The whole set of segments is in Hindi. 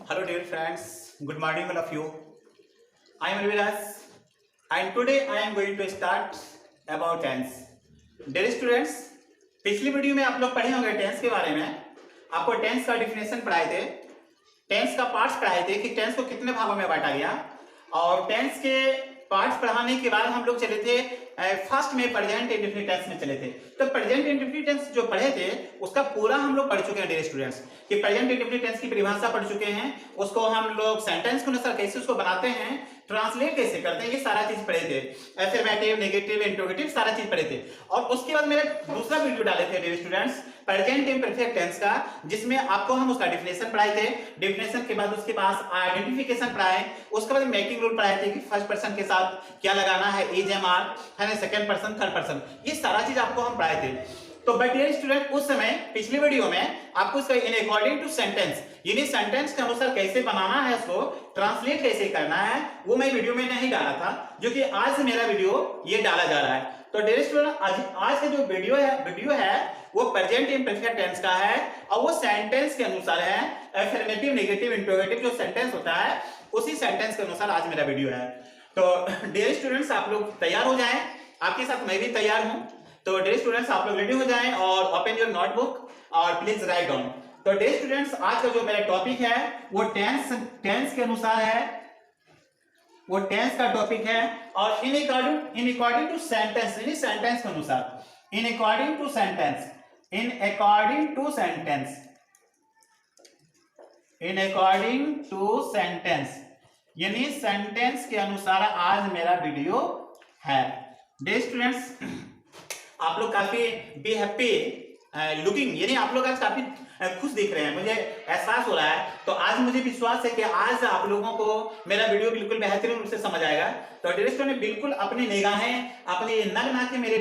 Hello dear friends, good morning all of you. I am Ravidas and today I am going to start about tense. Dear students, पिछली वीडियो में आप लोग पढ़े होंगे टेंस के बारे में। आपको टेंस का डिफिनेशन पढ़ाए थे, टेंस का पार्ट्स पढ़ाए थे कि टेंस को कितने भागों में बांटा गया, और टेंस के पार्ट्स पढ़ाने के बाद हम लोग चले थे फर्स्ट में प्रेजेंट इंडेफिनिट टेंस में चले थे। तो प्रेजेंट इंडेफिनिट टेंस जो पढ़े थे उसका पूरा हम लोग पढ़ चुके हैं डियर स्टूडेंट्स, कि प्रेजेंट इंडेफिनिट टेंस की परिभाषा पढ़ चुके हैं, उसको हम लोग सेंटेंस के अनुसार कैसे उसको बनाते हैं, ट्रांसलेट कैसे करते हैं, ये सारा चीज पढ़े थे। अफर्मेटिव, नेगेटिव, इंट्रोगेटिव सारा चीज पढ़े थे। और उसके बाद मेरे दूसरा वीडियो डाले थे dear students present imperfect tense का, जिसमें आपको हम उसका डिफिनेशन पढ़ाए थे। डिफिनेशन के बाद उसके पास आइडेंटिफिकेशन पढ़ाए, उसके बाद मेकिंग रूल पढ़ाए थे कि फर्स्ट पर्सन के साथ क्या लगाना है, इज, एम, आर, है ना, सेकंड पर्सन, थर्ड पर्सन, ये सारा चीज आपको हम पढ़ाए थे। तो बट डियर स्टूडेंट उस समय पिछली वीडियो में आपको इसका इन अकॉर्डिंग टू सेंटेंस, यानी सेंटेंस के अनुसार कैसे बनाना है, उसको ट्रांसलेट कैसे करना है, वो मैं वीडियो में नहीं डाला था, जो कि आज से मेरा वीडियो ये डाला जा रहा है। तो डियर स्टूडेंट आज का जो वीडियो है वो प्रेजेंट इम्परफेक्ट टेंस का है, और वो सेंटेंस के अनुसार है। अफर्मेटिव, नेगेटिव, इंट्रोगेटिव जो सेंटेंस होता है उसी सेंटेंस के अनुसार आज मेरा वीडियो है। तो डियर स्टूडेंट्स आप लोग तैयार हो जाएं, आपके साथ मैं भी तैयार हूं। तो डियर स्टूडेंट्स आप लोग रेडी हो जाएं और ओपन योर नोटबुक और प्लीज राइट डाउन। तो डियर स्टूडेंट्स आज का जो मेरा टॉपिक है वो टेंस के अनुसार है, वो टेंस का टॉपिक है। और इन अकॉर्डिंग टू सेंटेंस, यानी सेंटेंस के अनुसार, in according to sentence, in according to sentence, in according to sentence, यानी सेंटेंस के अनुसार आज मेरा वीडियो है। डियर स्टूडेंट्स आप लोग काफी बी हैप्पी लुकिंग, यानी आप लोग आज काफी खुश दिख रहे हैं, मुझे एहसास हो रहा है। तो आज मुझे विश्वास है कि आज आप लोगों को मेरा वीडियो बिल्कुल बेहतरीन रूप से समझ आएगा। तो डियर स्टूडेंट बिल्कुल अपनी निगाहें, अपनी नग ना के मेरे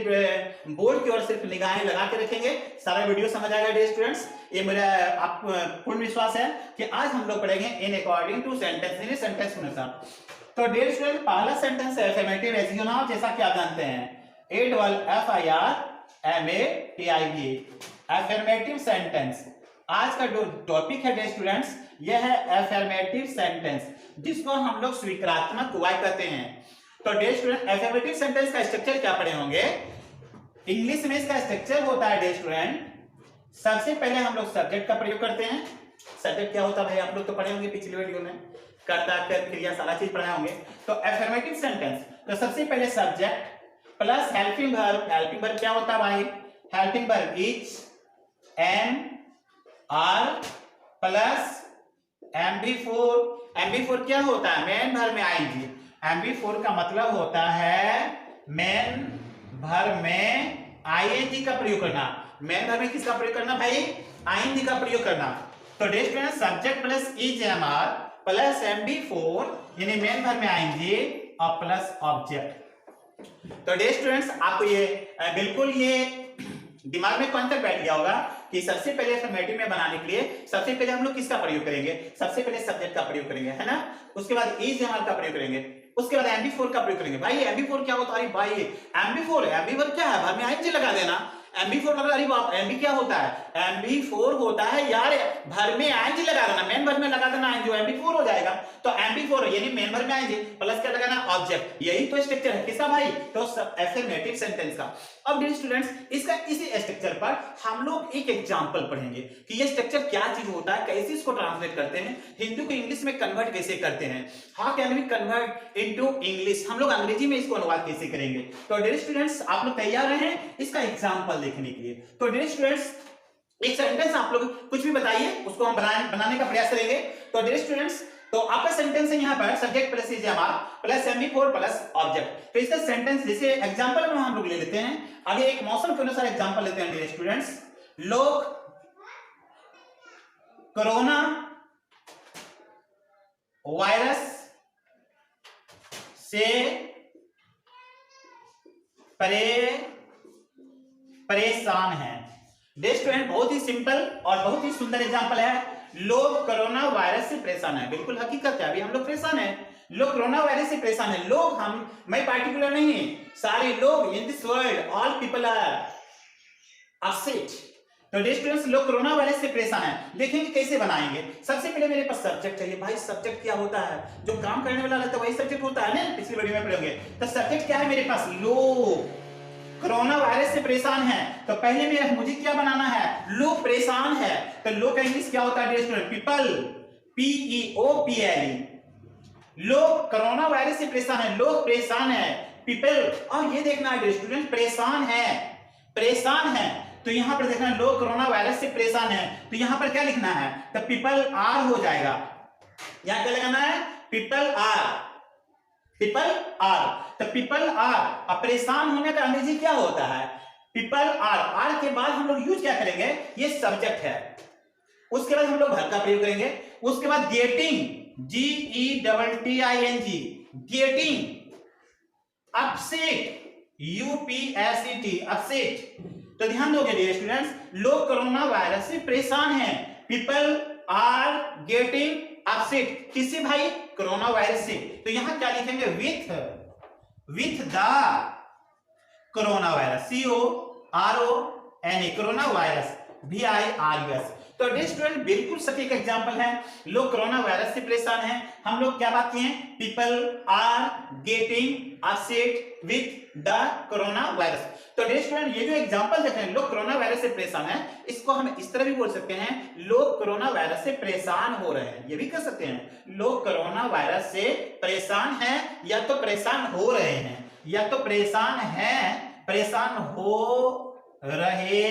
बोर्ड की ओर सिर्फ निगाहें लगा के रखेंगे, सारा वीडियो समझ आएगा डियर स्टूडेंट्स। ये मेरा आप पूर्ण विश्वास है कि आज हम लोग पढ़ेंगे इन अकॉर्डिंग टू सेंटेंस, यानी सेंटेंस के अनुसार। तो डियर स्टूडेंट पहला सेंटेंस है अफर्मेटिव, एज यू नो, जैसा कि आप जानते हैं, AFFIRMATIV, अफर्मेटिव सेंटेंस। आज का जो टॉपिक है डियर स्टूडेंट्स यह है अफर्मेटिव सेंटेंस, जिसको हम लोग स्वीकारात्मक वाक्य कहते हैं। तो डियर स्टूडेंट अफर्मेटिव सेंटेंस का स्ट्रक्चर क्या पढ़े होंगे, इंग्लिश में इसका स्ट्रक्चर होता है डियर स्टूडेंट, सबसे पहले हम लोग सब्जेक्ट का प्रयोग करते हैं। सब्जेक्ट क्या होता है भाई, आप लोग तो पढ़े होंगे पिछली वीडियो में, कर्ता, कर्म, क्रिया सारा चीज पढ़े होंगे। तो अफर्मेटिव सेंटेंस, तो सबसे पहले subject plus helping verb. Helping verb क्या होता है भाई, helping verb is, am, are plus MB4। MB4 क्या होता है, मेन वर्ब में आईएनजी। MB4 का मतलब होता है मेन वर्ब में आईएनजी का प्रयोग करना। मेन वर्ब में किसका प्रयोग करना भाई, आईएनजी का प्रयोग करना। तो dear student subject plus is, am, are plus MB4, यानी मेन वर्ब में आईएनजी और प्लस ऑब्जेक्ट। तो डियर स्टूडेंट्स आपको ये बिल्कुल ये दिमाग में कॉन्सेप्ट बैठ गया होगा कि सबसे पहले अफर्मेटिव में बनाने के लिए सबसे पहले हम लोग किसका प्रयोग करेंगे, सबसे पहले सब्जेक्ट का प्रयोग करेंगे, है ना, उसके बाद इज, एम, आर का प्रयोग करेंगे, उसके बाद MB4 का प्रयोग करेंगे। भाई MB4 क्या होता है भाई, MB4 क्या है, भर में आईएनजी लगा देना। MB4 लगा, अरे बाप, MB क्या होता है, MB4 होता है यार भर में आईएनजी लगा देना, मेन वर्ब में लगा देना आईएनजी, MB4 हो जाएगा। तो MB4 यानी मेन वर्ब में आईएनजी प्लस क्या लगाना, ऑब्जेक्ट। यही तो स्ट्रक्चर है किसका भाई, तो अफर्मेटिव सेंटेंस का। अब डियर स्टूडेंट्स इसका इसी स्ट्रक्चर पर हम लोग एक एग्जांपल पढ़ेंगे कि ये स्ट्रक्चर क्या चीज होता है, कैसे इसको ट्रांसलेट करते हैं, हिंदी को इंग्लिश में कन्वर्ट कैसे करते हैं, how can we convert into English, हम लोग अंग्रेजी में इसको अनुवाद कैसे करेंगे। तो डियर स्टूडेंट्स आप लोग तैयार हैं इसका एग्जांपल देखने के लिए। तो डियर स्टूडेंट्स एक सेंटेंस आप लोग कुछ भी बताइए, उसको हम बनाने का प्रयास करेंगे। तो डियर स्टूडेंट्स तो आपका सेंटेंस है यहाँ पर subject plus is, am, are plus MB4 plus object. तो इसका सेंटेंस जैसे एग्जांपल में हम लोग ले लेते हैं, आगे एक मौसम के अनुसार एग्जांपल लेते हैं डियर स्टूडेंट्स। लोग कोरोना वायरस से परेशान हैं। डियर स्टूडेंट बहुत ही सिंपल और बहुत ही सुंदर एग्जांपल है, लोग कोरोना वायरस से परेशान है, बिल्कुल हकीकत है, अभी हम लोग परेशान हैं, लोग कोरोना वायरस से परेशान है। लोग हम, मैं पार्टिकुलर नहीं, सारे लोग in this world, all people are upset. तो डियर स्टूडेंट्स, लोग कोरोना वायरस से परेशान हैं। देखेंगे कैसे बनाएंगे। सबसे पहले मेरे पास सब्जेक्ट चाहिए। भाई सब्जेक्ट क्या होता है? जो काम करने वाला रहता है वही सब्जेक्ट होता है ना, पिछली वीडियो में पढ़ेंगे। तो सब्जेक्ट क्या है मेरे पास? लोग कोरोना वायरस से परेशान है। तो पहले मुझे क्या बनाना है? लोग परेशान है। तो लोग का इंग्लिश क्या होता है डियर स्टूडेंट? People, PEOPLE। लोग कोरोना वायरस से परेशान है, लोग परेशान है, पीपल। और ये देखना है डियर स्टूडेंट, परेशान है, परेशान है। तो यहां पर देखना लोग कोरोना वायरस से परेशान है, तो यहां पर क्या लिखना है? तो पीपल आर हो जाएगा। यहां क्या लगाना है? People are, people are. तो पीपल आर। अब परेशान होने का अंग्रेजी क्या होता है? People are. आर के बाद हम लोग यूज क्या करेंगे? ये सब्जेक्ट है। उसके बाद हम लोग वर्ब का प्रयोग करेंगे। उसके बाद getting, GETTING, getting, upset, UPSET, upset. तो ध्यान दोगे डियर स्टूडेंट्स, लोग कोरोना वायरस से परेशान हैं। People are getting upset. किससे भाई? कोरोना वायरस से। तो यहां क्या लिखेंगे? With the corona virus, CORONA, corona virus, VIRUS। तो डियर स्टूडेंट बिल्कुल सटीक एग्जांपल है। लोग कोरोना वायरस से परेशान हैं। हम लोग क्या बात किए? People are getting upset with the corona virus. तो डियर स्टूडेंट ये जो एग्जांपल देख रहे हैं, लोग कोरोना वायरस से परेशान हैं, इसको हम इस तरह भी बोल सकते हैं, लोग कोरोना वायरस से परेशान हो रहे हैं। ये भी कर सकते हैं, लोग कोरोना वायरस से परेशान हैं, या तो परेशान हो रहे हैं, या तो परेशान हैं, परेशान हो रहे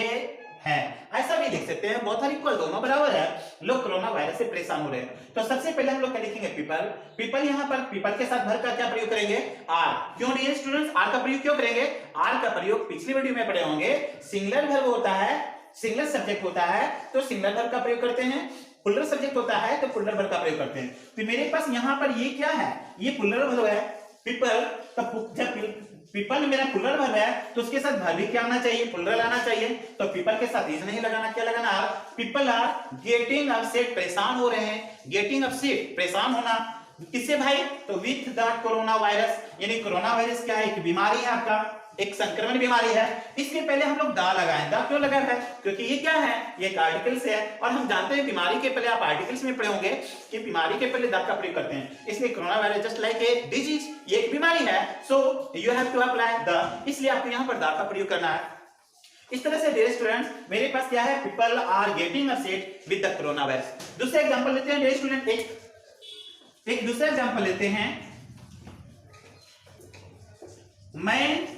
हैं, ऐसा भी लिख सकते हैं। बोथ आर इक्वल, दोनों बराबर है। लोग कोरोना वायरस से परेशान हो रहे हैं। तो सबसे पहले हम लोग क्या लिखेंगे? पीपल। पीपल यहां पर पीपल के साथ वर्ब का क्या प्रयोग करेंगे? आर। क्यों डियर स्टूडेंट्स आर का प्रयोग क्यों करेंगे? आर का प्रयोग पिछली वीडियो में पढ़े होंगे, सिंगुलर वर्ब होता है, सिंगुलर सब्जेक्ट होता है तो सिंगुलर वर्ब का प्रयोग करते हैं, प्लूरल सब्जेक्ट होता है तो प्लूरल वर्ब का प्रयोग करते हैं। तो मेरे पास यहां पर ये क्या है? ये प्लूरल वर्ब है, पीपल। तो जब पीपल मेरा प्लूरल वर्ब है तो उसके साथ वर्ब भी क्या आना चाहिए? प्लूरल आना चाहिए। तो पीपल के साथ इज नहीं लगाना, क्या लगाना? Are. People are getting upset, परेशान हो रहे हैं। गेटिंग अपसेट, परेशान होना। किससे भाई? तो विथ द कोरोना वायरस, यानी कोरोना वायरस क्या है? एक बीमारी है, आपका एक संक्रमण बीमारी है। इसलिए पहले हम लोग दा लगाएं। दा क्यों लगा है? क्योंकि ये क्या है? ये एक आर्टिकल से है, और हम जानते हैं बीमारी के पहले, आप आर्टिकल्स में पढ़े होंगे कि बीमारी के पहले दा का प्रयोग करते हैं। इसलिए corona virus just like a disease, ये एक बीमारी है, so you have to apply the, इसलिए आपको यहां पर दा का प्रयोग करना है। इस तरह से डियर स्टूडेंट्स मेरे पास क्या है? People are getting upset with the corona virus. दूसरा एग्जांपल लेते हैं डियर स्टूडेंट, एक दूसरा एग्जांपल लेते हैं। मैं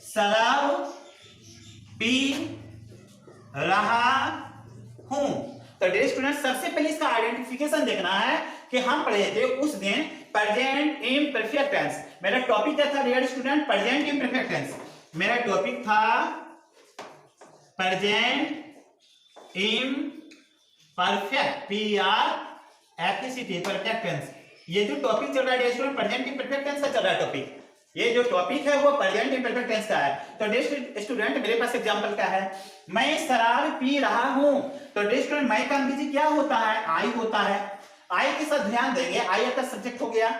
शराब पी रहा हूं। तो डियर स्टूडेंट सबसे पहले इसका आइडेंटिफिकेशन देखना है कि हम पढ़े थे उस दिन प्रेजेंट इम्परफेक्ट टेंस। मेरा टॉपिक क्या था dear student? Present imperfect tense. मेरा टॉपिक था present imperfect, PRFECT, perfect tense. ये जो टॉपिक चल रहा है dear student present imperfect tense का चल रहा है टॉपिक। ये जो टॉपिक है वो प्रेजेंट इम्परफेक्ट टेंस का है। तो डियर स्टूडेंट मेरे पास एग्जांपल क्या है? मैं शराब पी रहा हूं। तो डियर स्टूडेंट मैं का अंग्रेजी क्या होता है? आई होता है। आई के साथ ध्यान देंगे, आई आपका सब्जेक्ट हो गया।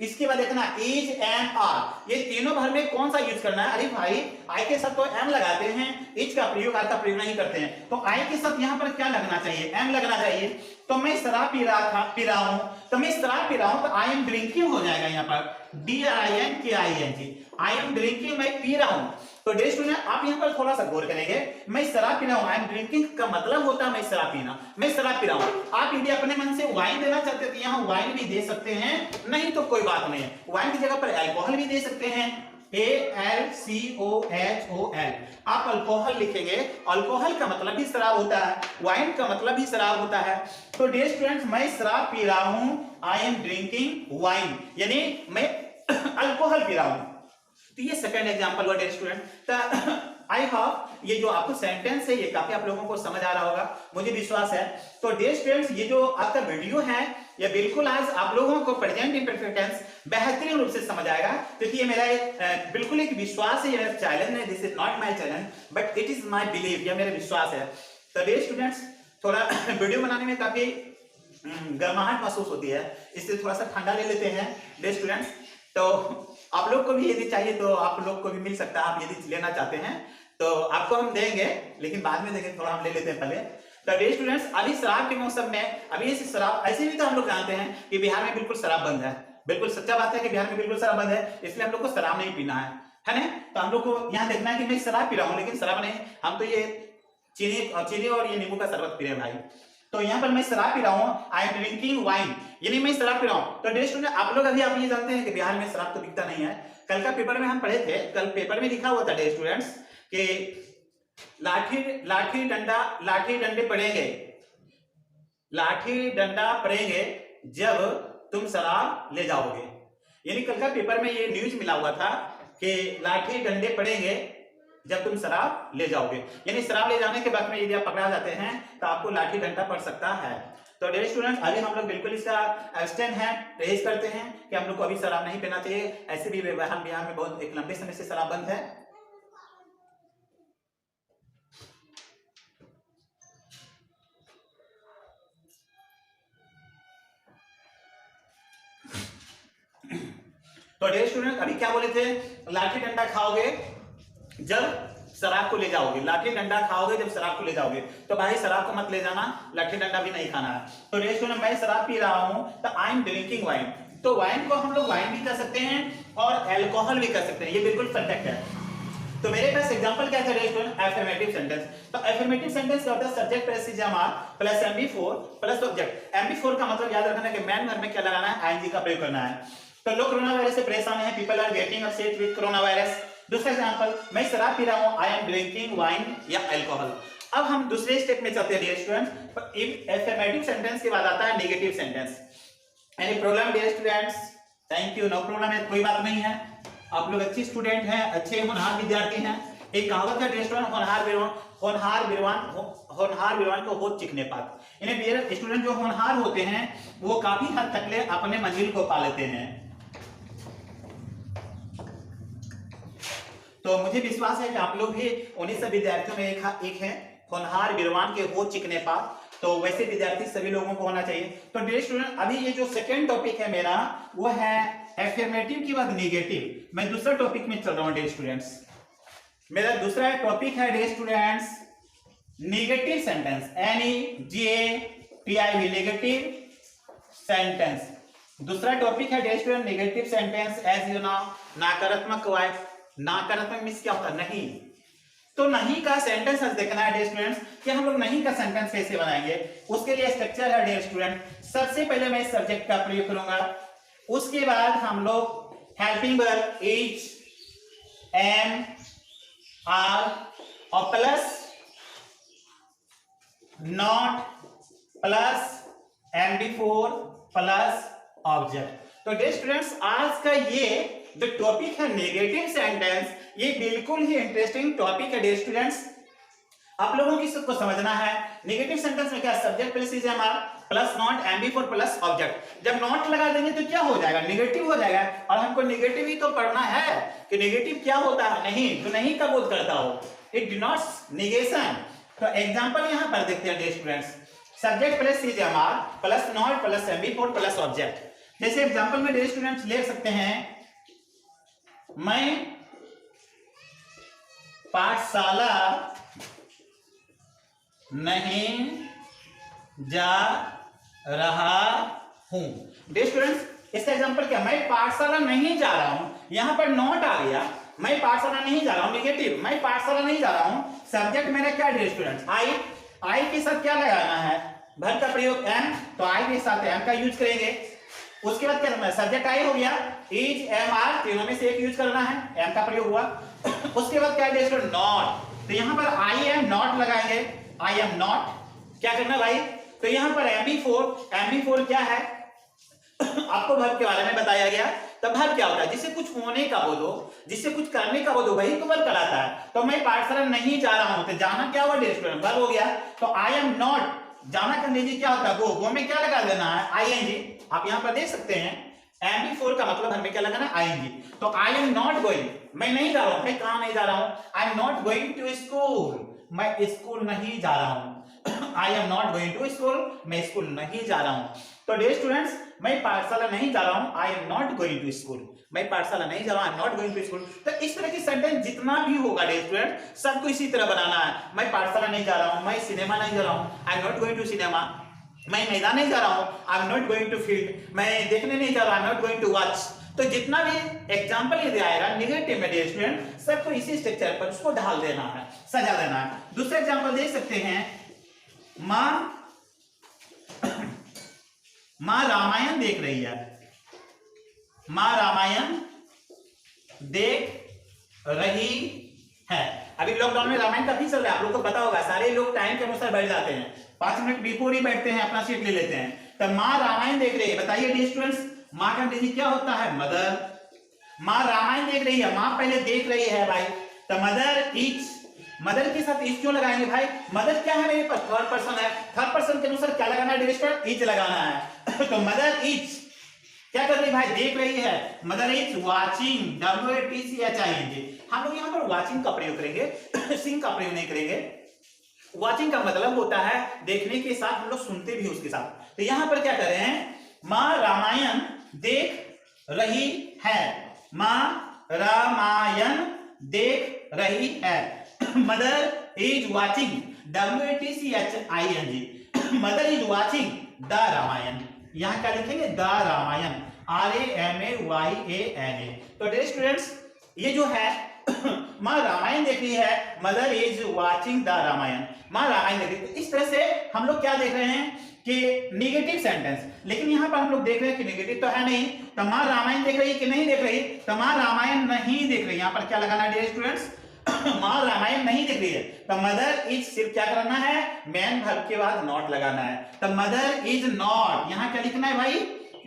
इसके बाद देखना इज, एम, आर, ये तीनों भर में कौन सा यूज करना है? अरे भाई आई के साथ तो एम लगाते हैं, इज का प्रयोग, आर का प्रयोग नहीं करते हैं। तो आई के साथ यहाँ पर क्या लगना चाहिए? एम लगना चाहिए। तो मैं शराब पी रहा हूं, तो मैं शराब पी रहा हूं, तो आई एम ड्रिंकिंग हो जाएगा यहाँ पर, DRINKING, आई एम ड्रिंकिंग, मैं पी रहा हूं। तो डियर स्टूडेंट आप यहाँ पर थोड़ा सा गौर करेंगे, मैं शराब पी रहा हूं, आई एम ड्रिंकिंग का मतलब होता है मैं शराब पीना, मैं शराब पी रहा हूं। आप यदि अपने मन से वाइन देना चाहते हैं तो यहाँ वाइन भी दे सकते हैं, नहीं तो कोई बात नहीं है, वाइन की जगह पर अल्कोहल भी दे सकते हैं, ALCOHOL। आप अल्कोहल लिखेंगे, अल्कोहल का मतलब भी शराब होता है, वाइन का मतलब भी शराब होता है। तो डियर स्टूडेंट्स मैं शराब पी रहा हूं, आई एम ड्रिंकिंग वाइन, यानी मैं अल्कोहल पी रहा हूं। तो ये सेकंड एग्जांपल हुआ डियर स्टूडेंट। आई होप ये जो आपको सेंटेंस है ये काफी आप लोगों को समझ आ रहा होगा, मुझे विश्वास है। तो डियर स्टूडेंट्स ये जो आपका वीडियो है ये बिल्कुल आज आप लोगों को प्रेजेंट इम्परफेक्ट टेंस बेहतरीन रूप से समझ आएगा, क्योंकि ये मेरा बिल्कुल एक विश्वास है, ये मेरा चैलेंज है, this is not my challenge but it is my believe, ये मेरा विश्वास है। तो डियर स्टूडेंट्स थोड़ा वीडियो बनाने में काफी गर्माहट महसूस होती है, इसलिए थोड़ा सा ठंडा ले लेते हैं डियर स्टूडेंट्स। तो आप लोग को भी यदि चाहिए तो आप लोग को भी मिल सकता है, आप यदि लेना चाहते हैं तो आपको हम देंगे, लेकिन बाद में देंगे, थोड़ा हम ले लेते हैं पहले। तो डियर स्टूडेंट्स, अभी शराब के मौसम में, अभी इस शराब, ऐसे भी तो हम लोग जानते हैं कि बिहार में बिल्कुल शराब बंद है, बिल्कुल सच्चा बात है कि बिहार में बिल्कुल शराब बंद है, इसलिए हम लोग को शराब नहीं पीना है ना। तो हम लोग को यहाँ देखना है कि मैं शराब पी रहा हूँ, लेकिन शराब नहीं, हम तो ये चीनी और ये नींबू का शरबत पी रहे हैं भाई। तो यहाँ पर मैं शराब पी रहा हूँ, आई एम ड्रिंकिंग वाइन, यानी मैं शराब पी रहा हूँ। तो डियर स्टूडेंट, आप लोग अभी आप ये जानते हैं कि बिहार में शराब तो बिकता नहीं है। कल का पेपर में हम पढ़े थे, कल पेपर में लिखा हुआ था डियर स्टूडेंट्स कि लाठी डंडे पड़ेंगे, लाठी डंडा पड़ेंगे जब तुम शराब ले जाओगे। यानी कल का पेपर में ये न्यूज मिला हुआ था कि लाठी डंडे पड़ेंगे जब तुम शराब ले जाओगे, यानी शराब ले जाने के बाद में यदि आप पकड़ा जाते हैं तो आपको लाठी डंडा पड़ सकता है। तो डियर स्टूडेंट, अभी हम लोग बिल्कुल इसका एब्स्टेन है, प्रेज करते हैं कि हम लोग को अभी शराब नहीं पीना चाहिए। ऐसे भी हम बिहार में बहुत एक लंबे समय से शराब बंद है। तो डियर स्टूडेंट, अभी क्या बोले थे, लाठी डंडा खाओगे जब शराब को ले जाओगे, लाठी डंडा खाओगे जब शराब को ले जाओगे। तो भाई शराब को मत ले जाना, लाठी डंडा भी नहीं खाना है। तो डियर स्टूडेंट, मैं शराब पी रहा हूं तो आई एम ड्रिंकिंग वाइन। तो वाइन को हम लोग वाइन भी कर सकते हैं और अल्कोहल भी कर सकते हैं, ये बिल्कुल परफेक्ट है। तो मेरे पास एग्जांपल क्या था डियर स्टूडेंट, अफर्मेटिव सेंटेंस। तो अफर्मेटिव सेंटेंस क्या होता है, subject plus CMR plus MB four plus object. MB four का मतलब याद रखना है कि मैन वर्ब में क्या लगाना है, आईएनजी का प्रयोग करना है। तो लोग कोरोना वायरस से परेशान हैं, people are getting upset with corona virus. दूसरा एग्जांपल, मैं शराब पी रहा हूं, आई एम ड्रिंकिंग वाइन या अल्कोहल। अब हम दूसरे स्टेप में चलते हैं dear student. If affirmative sentence के बाद आता है negative sentence. Any problem dear students? Thank you, no problem है, कोई बात नहीं है, आप लोग अच्छे स्टूडेंट हैं, अच्छे होनहार विद्यार्थी हैं। एक कहावत है डियर स्टूडेंट, होनहार विद्वान को होत चिकने पात। यानी डियर स्टूडेंट, जो होनहार होते हैं वो काफी हद तक ले अपने मंजिल को पा लेते हैं। तो मुझे विश्वास है कि आप लोग भी उन्हीं सब विद्यार्थियों में एक है, होनहार विद्वान के होत चिकने पात। तो वैसे विद्यार्थी सभी लोगों को होना चाहिए। तो डियर स्टूडेंट, अभी ये जो सेकेंड टॉपिक है मेरा, वो है अफर्मेटिव के बाद नेगेटिव। मैं दूसरा टॉपिक में चल रहा हूं डियर स्टूडेंट्स। मेरा दूसरा टॉपिक है dear students negative sentence, NEGATIV, negative sentence. दूसरा टॉपिक है dear student negative sentence, as you know, नकारात्मक वाक्य। नकारात्मक मींस क्या होता है, नहीं। तो नहीं का सेंटेंस देखना है डियर स्टूडेंट्स कि हम लोग नहीं का सेंटेंस कैसे बनाएंगे। उसके लिए स्ट्रक्चर है डियर स्टूडेंट, सबसे पहले मैं सब्जेक्ट का प्रयोग करूंगा, उसके बाद हम लोग helping verb is, am, are और plus not plus MB4 plus object. तो डियर स्टूडेंट्स, आज का ये जो टॉपिक है नेगेटिव सेंटेंस, ये बिल्कुल ही इंटरेस्टिंग टॉपिक है डियर स्टूडेंट्स। आप लोगों की सबको समझना है नेगेटिव सेंटेंस में क्या, subject plus CMR plus not MB4 plus object. जब नॉट लगा देंगे तो क्या हो जाएगा, नेगेटिव हो जाएगा। और हमको नेगेटिव ही तो पढ़ना है कि नेगेटिव क्या होता है, नहीं, जो नहीं का बोध करता हो, इट डिनोट्स नेगेशन। तो एग्जांपल यहां पर देखते हैं dear students, subject plus CMR plus not plus MB4 plus object. जैसे एग्जांपल में डियर स्टूडेंट्स ले सकते हैं, मैं पाठशाला नहीं जा रहा हूं। डियर स्टूडेंट्स, इसका एग्जांपल क्या, मैं पाठशाला नहीं जा रहा हूं, यहां पर नॉट आ गया, मैं पाठशाला नहीं जा रहा हूं, नेगेटिव, मैं पाठशाला नहीं जा रहा हूं। सब्जेक्ट मेरा क्या डियर स्टूडेंट्स, आई के साथ क्या लगाना है, वर्ब का प्रयोग एम, तो आई के साथ एम का यूज करेंगे। उसके बाद क्या करना है, सब्जेक्ट आई हो गया, इज, एम, आर, तीनों में से एक यूज करना है, एम का प्रयोग हुआ। उसके बाद क्या है स्टूडेंट, नॉट, तो यहां पर आई एम नॉट लगाएंगे, आई एम नॉट, क्या करना भाई, तो यहां पर MB4 क्या है आपको वर्ब के बारे में बताया गया। तो वर्ब क्या होता है, जिससे कुछ होने का बोध हो, जिससे कुछ करने का बोध हो, वही तो वर्ब कहलाता है। तो मैं पाठशाला नहीं जा रहा हूं, तो जाना क्या हुआ डियर स्टूडेंट, वर्ब हो गया। तो आई एम नॉट, जाना कर लीजिए क्या होता है, वो में क्या लगा देना है, ING। आप यहां पर देख सकते हैं MB4 का मतलब हमें क्या लगाना है, ING। तो आई एम नॉट गोइंग, मैं नहीं जा रहा हूं, मैं कहां नहीं जा रहा हूं, I am not going to school, मैं स्कूल नहीं जा रहा हूं। I am not going to school, मैं स्कूल नहीं जा रहा हूं। तो डियर स्टूडेंट्स, मैं पाठशाला नहीं जा रहा हूं, I am not going to school. मैं पाठशाला नहीं जा रहा हूं, I am not going to school. तो इस तरह की सेंटेंस जितना भी होगा डियर स्टूडेंट, सबको इसी तरह बनाना है। मैं पाठशाला नहीं जा रहा हूं, मैं सिनेमा नहीं जा रहा हूं, I am not going to cinema. मैं मैदान नहीं जा रहा हूं, I am not going to field. मैं देखने नहीं जा रहा, I am not going to watch. तो जितना भी एग्जाम्पल यदि आएगा निगेटिव में डियर स्टूडेंट, सबको इसी स्ट्रक्चर पर उसको ढाल देना है, सजा देना है। दूसरा एग्जाम्पल देख सकते हैं, मां रामायण देख रही है। मां रामायण देख रही है। अभी लॉकडाउन में रामायण काफी चल रहा है, आप लोग को पता होगा। सारे लोग टाइम के अनुसार बैठ जाते हैं, 5 मिनट बिफोर ही बैठते हैं, अपना सीट ले लेते हैं। तो मां रामायण देख रही है। बताइए डियर स्टूडेंट्स, मां का अंग्रेजी क्या होता है? मदर। मां रामायण देख रही है, मां पहले देख रही है भाई, तो मदर इज। मदर के साथ इज क्यों लगाएंगे भाई? मदर क्या है मेरे पास? थर्ड पर्सन है। थर्ड पर्सन के अनुसार क्या लगाना है डियर स्टूडेंट? इज लगाना है। तो मदर इज क्या कर रही भाई? देख रही है। Mother is watching, WATCHING। हम लोग यहाँ पर वाचिंग का प्रयोग करेंगे, सिंग का प्रयोग नहीं करेंगे। वाचिंग का मतलब होता है देखने के साथ हम लोग सुनते भी उसके साथ। तो यहाँ पर क्या कर रहे हैं? मां रामायण देख रही है। मां रामायण देख रही है। Mother is watching, WATCHING। Mother is watching the Ramayan. यहां क्या लिखेंगे? The Ramayan, RAMAYAN। तो डियर स्टूडेंट्स, ये जो है मां रामायण देख रही है, mother is watching the Ramayan. मां रामायण देख रही है। इस तरह से हम लोग क्या देख रहे हैं कि नेगेटिव सेंटेंस। लेकिन यहां पर हम लोग देख रहे हैं कि नेगेटिव तो है नहीं। तो मां रामायण देख रही है कि नहीं देख रही? तो मां रामायण नहीं देख रही। यहां पर क्या लगाना है डियर स्टूडेंट्स? मां रामायण नहीं देख रही है। तो मदर इज सिर्फ क्या करना है? मैन वर्ब के बाद नॉट लगाना है। तो मदर इज नॉट, यहां क्या लिखना है भाई?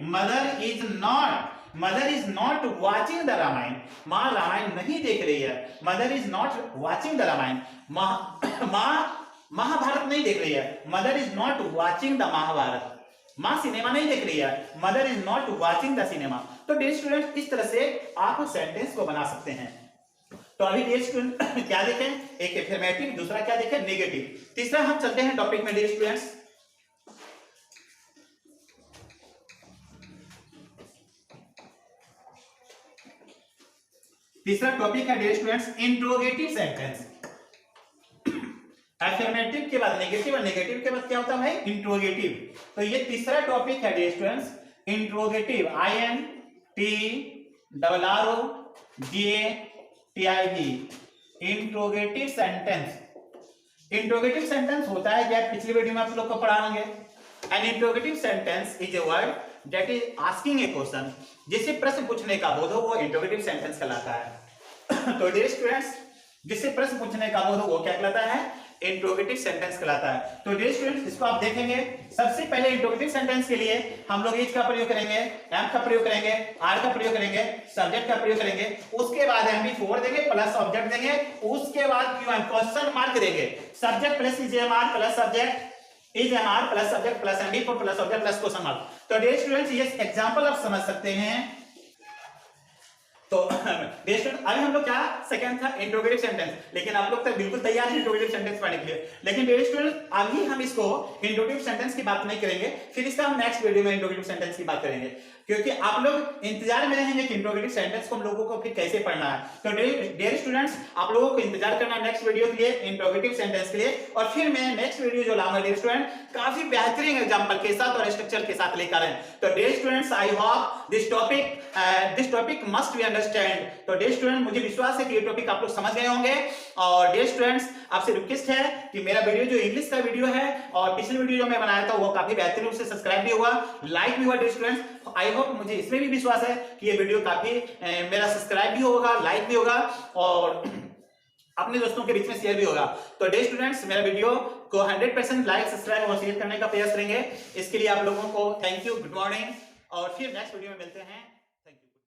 Mother is not. Mother is not watching the Ramayan. मां रामायण नहीं देख रही है। Mother is not watching the Ramayan. Mahabharat नहीं देख रही है। Mother is not watching the Mahabharat. मां सिनेमा नहीं देख रही है। Mother is not watching the cinema. तो डियर स्टूडेंट, इस तरह से आप सेंटेंस को बना सकते हैं। तो अभी डियर स्टूडेंट क्या देखें? एक एफर्मेटिव, दूसरा क्या देखें? नेगेटिव। तीसरा हम चलते हैं टॉपिक में डियर स्टूडेंट्स। तीसरा टॉपिक है dear students interrogative sentence. Affirmative के बाद नेगेटिव और नेगेटिव के बाद क्या होता है भाई? इंट्रोगेटिव। तो ये तीसरा टॉपिक है dear students interrogative, INTROGATIV। Interrogative sentence. Interrogative sentence होता है क्या? पिछली वीडियो में आप लोग को पढ़ा होंगे। An interrogative sentence is a word that is asking a question. जिससे प्रश्न पूछने का बोध हो वो इंट्रोगेटिव सेंटेंस कहलाता है। तो डियर स्टूडेंट्स, जिससे प्रश्न पूछने का बोध हो वो क्या कहलाता है? इंट्रोगेटिव सेंटेंस कहलाता है। तो डियर स्टूडेंट्स, इसको आप देखेंगे। सबसे पहले इंट्रोगेटिव सेंटेंस के लिए हम लोग इज का प्रयोग करेंगे, एम का प्रयोग करेंगे, आर का प्रयोग करेंगे, सब्जेक्ट का प्रयोग करेंगे। उसके बाद MB4 देंगे प्लस ऑब्जेक्ट देंगे। उसके बाद क्वेश्चन मार्क देंगे। Subject plus is am are plus subject, is am are plus subject plus MB4 plus object plus question mark. तो डियर स्टूडेंट्स, ये एग्जांपल आप समझ सकते हैं। तो डियर स्टूडेंट, अभी हम लोग क्या सेकंड था इंट्रोगेटिव सेंटेंस, लेकिन आप लोग तो बिल्कुल तैयार हैं इंट्रोगेटिव सेंटेंस पढ़ने के लिए। लेकिन डियर स्टूडेंट, अभी हम इसको इंट्रोगेटिव सेंटेंस की बात नहीं करेंगे, फिर इसका हम नेक्स्ट वीडियो में इंट्रोगेटिव सेंटेंस की बात करेंगे। क्योंकि आप लोग इंतजार में रहेंगे कि इंट्रोगेटिव सेंटेंस को हम लोगों को फिर कैसे पढ़ना है। तो डियर स्टूडेंट्स, आप लोगों को इंतजार करना नेक्स्ट वीडियो के लिए, इंट्रोगेटिव सेंटेंस के लिए। और फिर मैं नेक्स्ट वीडियो जो लाऊंगा डियर स्टूडेंट, काफी बेहतरीन एग्जांपल के साथ और स्ट्रक्चर के साथ लेकर आए। तो dear students, I hope this topic must be understand. तो डियर स्टूडेंट, मुझे विश्वास है कि ये टॉपिक आप लोग समझ गए होंगे। और डियर स्टूडेंट्स, आपसे रिक्वेस्ट है कि मेरा वीडियो जो इंग्लिश का वीडियो है और पिछली वीडियो जो मैं बनाया था वो काफी बेहतरीन रूप से सब्सक्राइब भी हुआ, लाइक भी हुआ डियर स्टूडेंट्स। आई होप, मुझे इसमें भी विश्वास है कि ये वीडियो काफी मेरा सब्सक्राइब भी होगा, लाइक भी होगा और अपने दोस्तों के बीच में शेयर भी होगा। तो डियर स्टूडेंट्स, मेरा वीडियो को 100% लाइक, सब्सक्राइब और शेयर करने का प्रयास करेंगे। इसके लिए आप लोगों को थैंक यू, गुड मॉर्निंग और फिर नेक्स्ट वीडियो में मिलते हैं।